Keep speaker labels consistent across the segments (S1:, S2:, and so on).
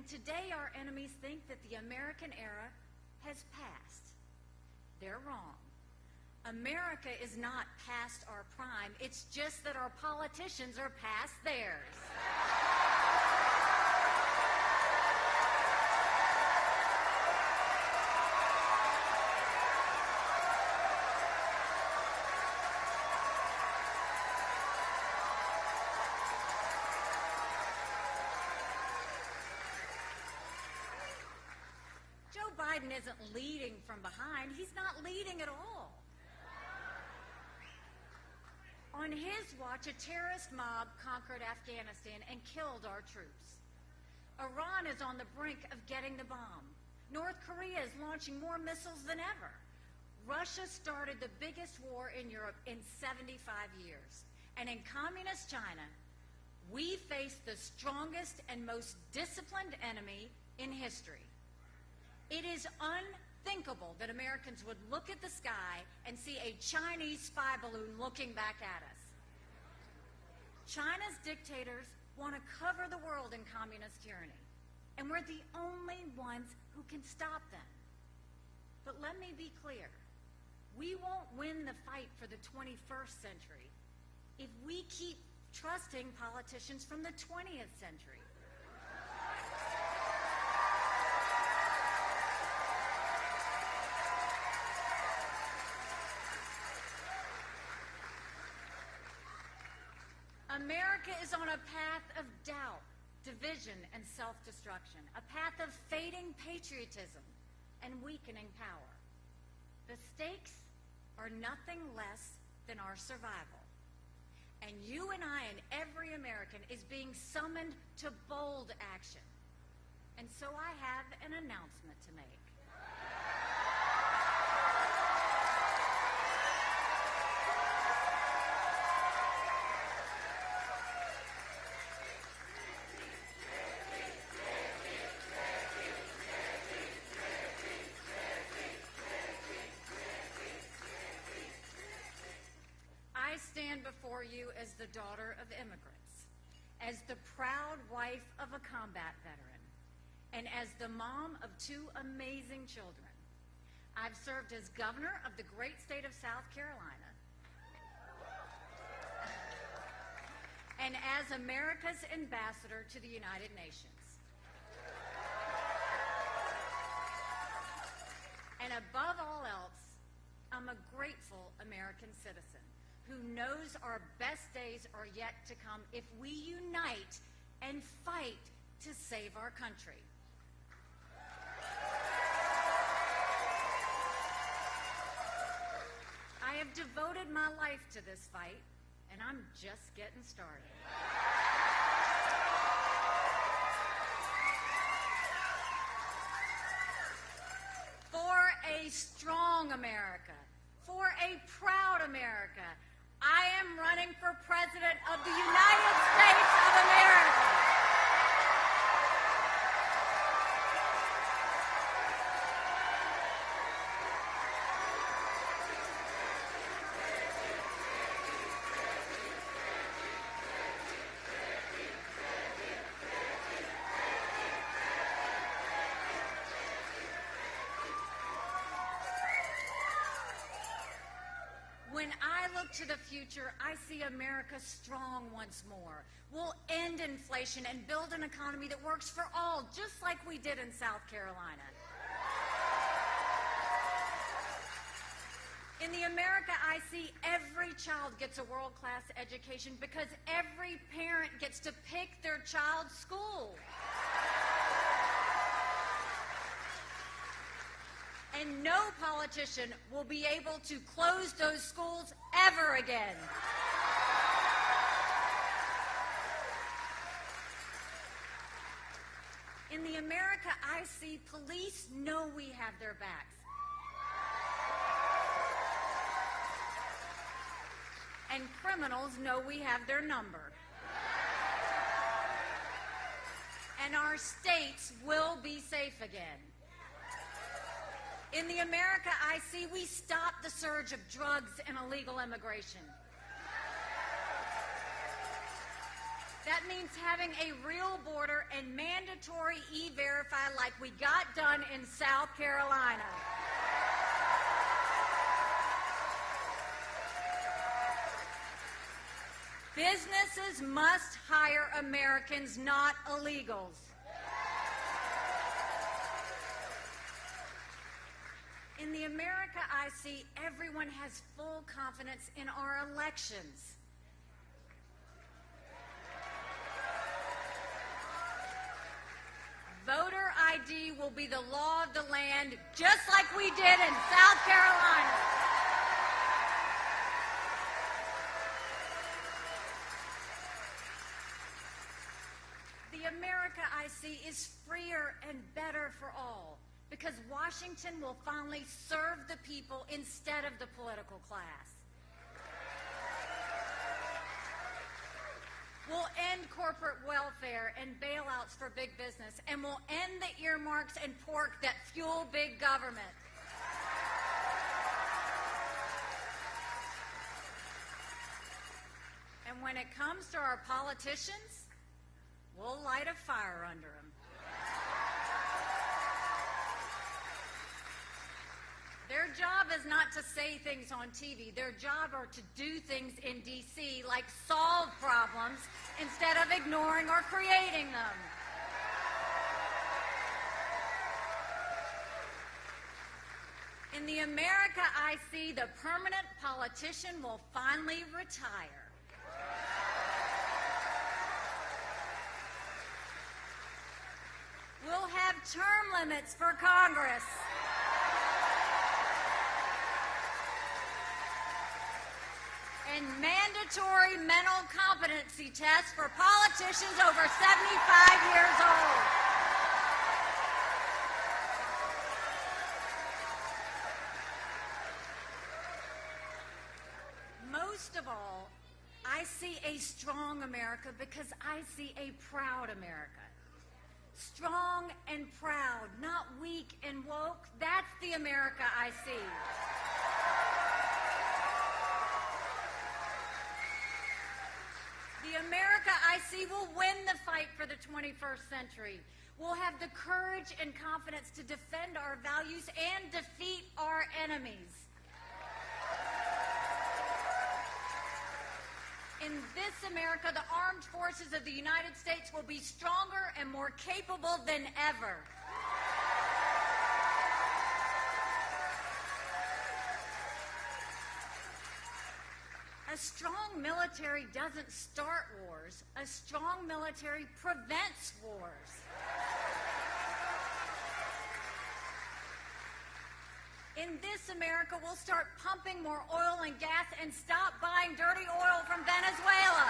S1: And today our enemies think that the American era has passed. They're wrong. America is not past our prime. It's just that our politicians are past theirs. Joe Biden isn't leading from behind. He's not leading at all. On his watch, a terrorist mob conquered Afghanistan and killed our troops. Iran is on the brink of getting the bomb. North Korea is launching more missiles than ever. Russia started the biggest war in Europe in 75 years. And in communist China, we face the strongest and most disciplined enemy in history. It is unthinkable that Americans would look at the sky and see a Chinese spy balloon looking back at us. China's dictators want to cover the world in communist tyranny, and we're the only ones who can stop them. But let me be clear, we won't win the fight for the 21st century if we keep trusting politicians from the 20th century. America is on a path of doubt, division, and self-destruction, a path of fading patriotism and weakening power. The stakes are nothing less than our survival. And you and I and every American is being summoned to bold action. And so I have an announcement to make. I stand before you as the daughter of immigrants, as the proud wife of a combat veteran, and as the mom of two amazing children. I've served as governor of the great state of South Carolina and as America's ambassador to the United Nations. And above all else, I'm a grateful American citizen who knows our best days are yet to come if we unite and fight to save our country. I have devoted my life to this fight, and I'm just getting started. For a strong America, for a proud America, I am running for President of the United States of America. When I look to the future, I see America strong once more. We'll end inflation and build an economy that works for all, just like we did in South Carolina. In the America I see, every child gets a world-class education because every parent gets to pick their child's school. And no politician will be able to close those schools ever again. In the America I see, police know we have their backs. And criminals know we have their number. And our states will be safe again. In the America I see, we stop the surge of drugs and illegal immigration. That means having a real border and mandatory E-Verify like we got done in South Carolina. Businesses must hire Americans, not illegals. In the America I see, everyone has full confidence in our elections. Voter ID will be the law of the land, just like we did in South Carolina. The America I see is freer and better for all, because Washington will finally serve the people instead of the political class. We'll end corporate welfare and bailouts for big business, and we'll end the earmarks and pork that fuel big government. And when it comes to our politicians, we'll light a fire under them. Their job is not to say things on TV. Their job are to do things in D.C. like solve problems instead of ignoring or creating them. In the America I see, the permanent politician will finally retire. We'll have term limits for Congress. And mandatory mental competency tests for politicians over 75 years old. Most of all, I see a strong America because I see a proud America. Strong and proud, not weak and woke. That's the America I see. The America I see will win the fight for the 21st century. We'll have the courage and confidence to defend our values and defeat our enemies. In this America, the armed forces of the United States will be stronger and more capable than ever. A strong military doesn't start wars. A strong military prevents wars. In this America, we'll start pumping more oil and gas and stop buying dirty oil from Venezuela.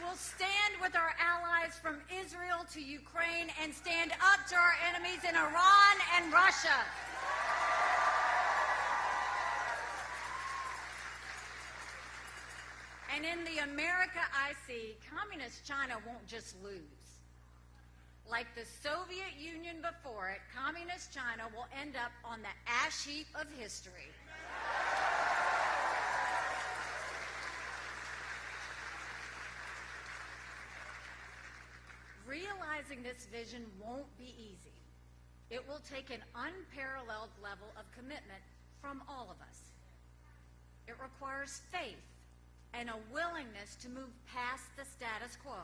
S1: We'll stand with our allies from Israel to Ukraine and stand up to our enemies in Iran and Russia. And in the America I see, Communist China won't just lose. Like the Soviet Union before it, Communist China will end up on the ash heap of history. Realizing this vision won't be easy. It will take an unparalleled level of commitment from all of us. It requires faith and a willingness to move past the status quo.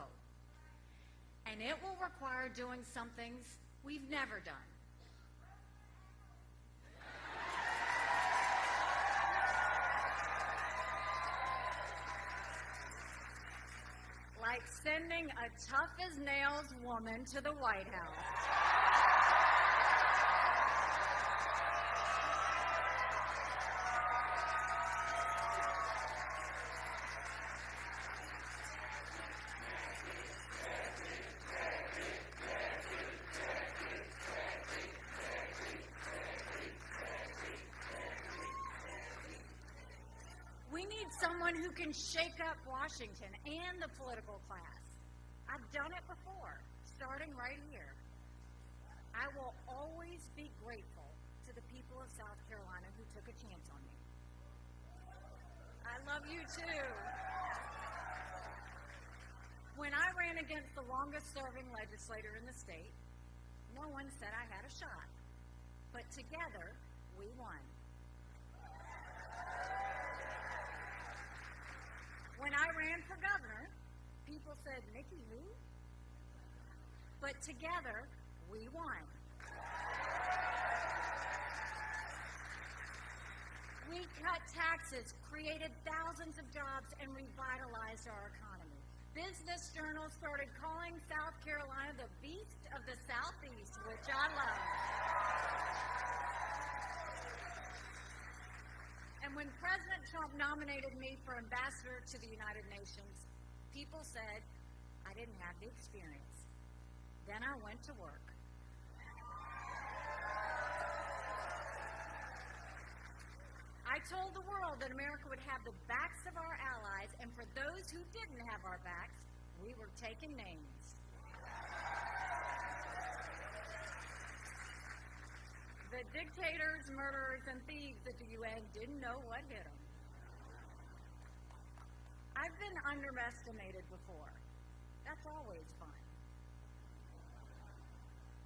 S1: And it will require doing some things we've never done. Like sending a tough-as-nails woman to the White House. We need someone who can shake up Washington and the political class. I've done it before, starting right here. I will always be grateful to the people of South Carolina who took a chance on me. too. When I ran against the longest-serving legislator in the state, no one said I had a shot. But together, we won. When I ran for governor, people said, Nikki who? But together, we won. We cut taxes, created thousands of jobs, and revitalized our economy. Business journals started calling South Carolina the beast of the Southeast, which I love. And when President Trump nominated me for ambassador to the United Nations, people said I didn't have the experience. Then I went to work. I told the world that America would have the backs of our allies, and for those who didn't have our backs, we were taking names. The dictators, murderers, and thieves at the UN didn't know what hit them. I've been underestimated before. That's always fun.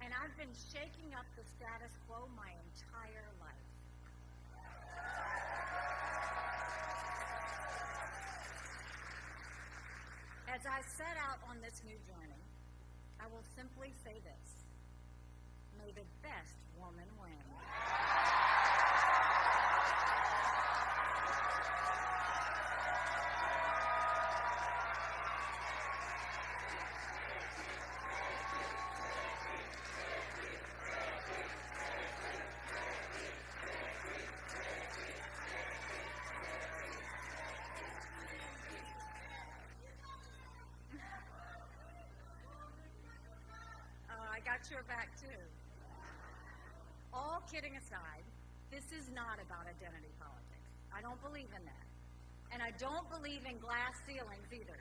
S1: And I've been shaking up the status quo my entire life. As I set out on this new journey, I will simply say this: may the best woman win. Got your back too. All kidding aside, this is not about identity politics. I don't believe in that. And I don't believe in glass ceilings either.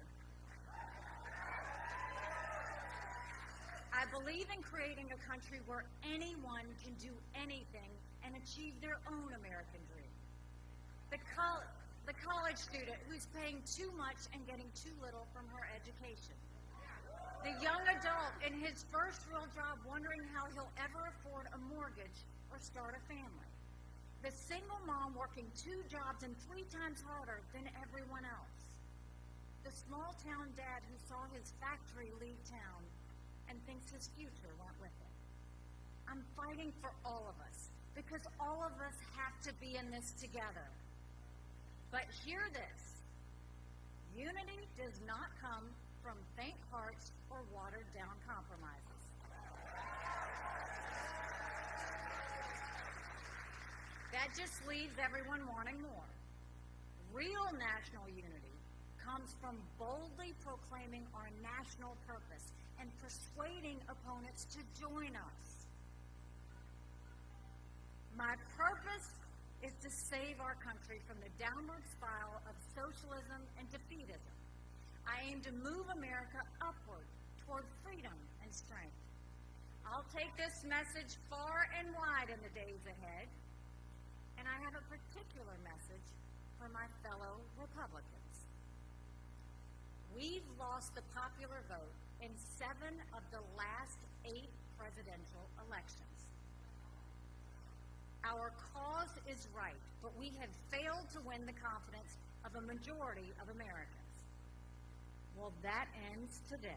S1: I believe in creating a country where anyone can do anything and achieve their own American dream. The college student who's paying too much and getting too little from her education. The young adult in his first real job wondering how he'll ever afford a mortgage or start a family. The single mom working 2 jobs and 3 times harder than everyone else. The small town dad who saw his factory leave town and thinks his future went with it. I'm fighting for all of us because all of us have to be in this together. But hear this: unity does not come from faint hearts or watered-down compromises. That just leaves everyone wanting more. Real national unity comes from boldly proclaiming our national purpose and persuading opponents to join us. My purpose is to save our country from the downward spiral of socialism and defeatism. I aim to move America upward toward freedom and strength. I'll take this message far and wide in the days ahead, and I have a particular message for my fellow Republicans. We've lost the popular vote in 7 of the last 8 presidential elections. Our cause is right, but we have failed to win the confidence of a majority of Americans. Well, that ends today.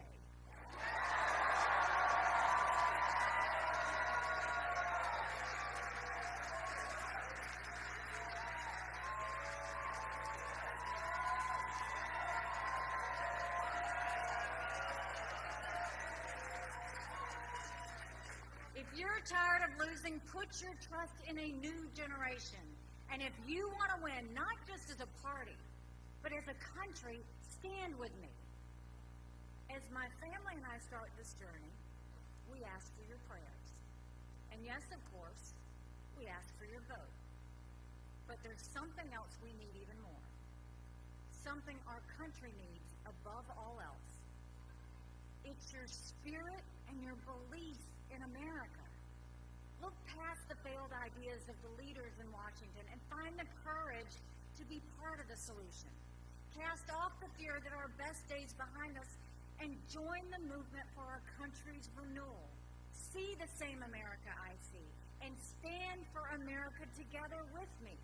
S1: If you're tired of losing, put your trust in a new generation. And if you want to win, not just as a party, but as a country, stand with me. As my family and I start this journey, we ask for your prayers. And yes, of course, we ask for your vote. But there's something else we need even more. Something our country needs above all else. It's your spirit and your belief in America. Look past the failed ideas of the leaders in Washington and find the courage to be part of the solution. cast off the fear that our best days behind us, and join the movement for our country's renewal. See the same America I see, and stand for America together with me.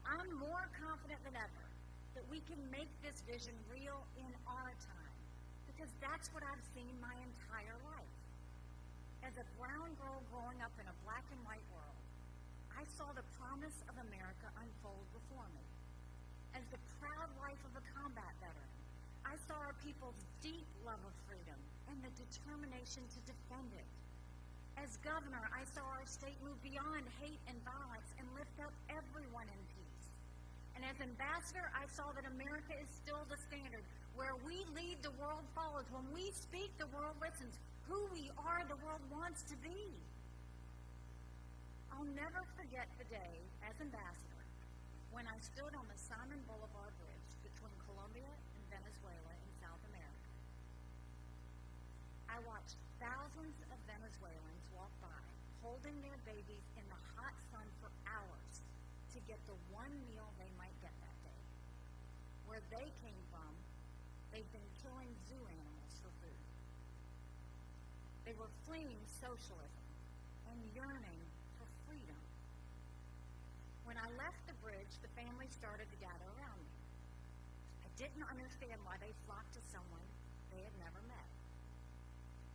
S1: I'm more confident than ever that we can make this vision real in our time, because that's what I've seen my entire life. As a brown girl growing up in a black and white world, I saw the promise of America unfold before me. As the proud wife of a combat veteran, I saw our people's deep love of freedom and the determination to defend it. As governor, I saw our state move beyond hate and violence and lift up everyone in peace. And as ambassador, I saw that America is still the standard. Where we lead, the world follows. When we speak, the world listens. Who we are, the world wants to be. I'll never forget the day as ambassador when I stood on the Simon Boulevard Bridge between Colombia and Venezuela in South America. I watched thousands of Venezuelans walk by, holding their babies in the hot sun for hours to get the one meal they might get that day. Where they came from, they've been killing zoo animals for food. They were fleeing socialism and yearning for freedom. When I left the bridge, the family started to gather around me. I didn't understand why they flocked to someone they had never met.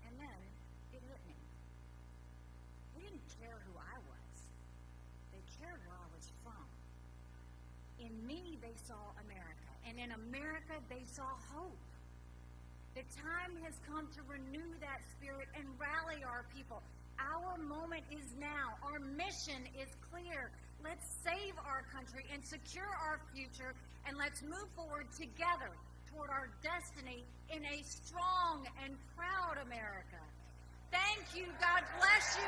S1: And then it hit me. They didn't care who I was. They cared where I was from. In me, they saw America. And in America, they saw hope. The time has come to renew that spirit and rally our people. Our moment is now. Our mission is clear. Let's save our country and secure our future, and let's move forward together toward our destiny in a strong and proud America. Thank you. God bless you.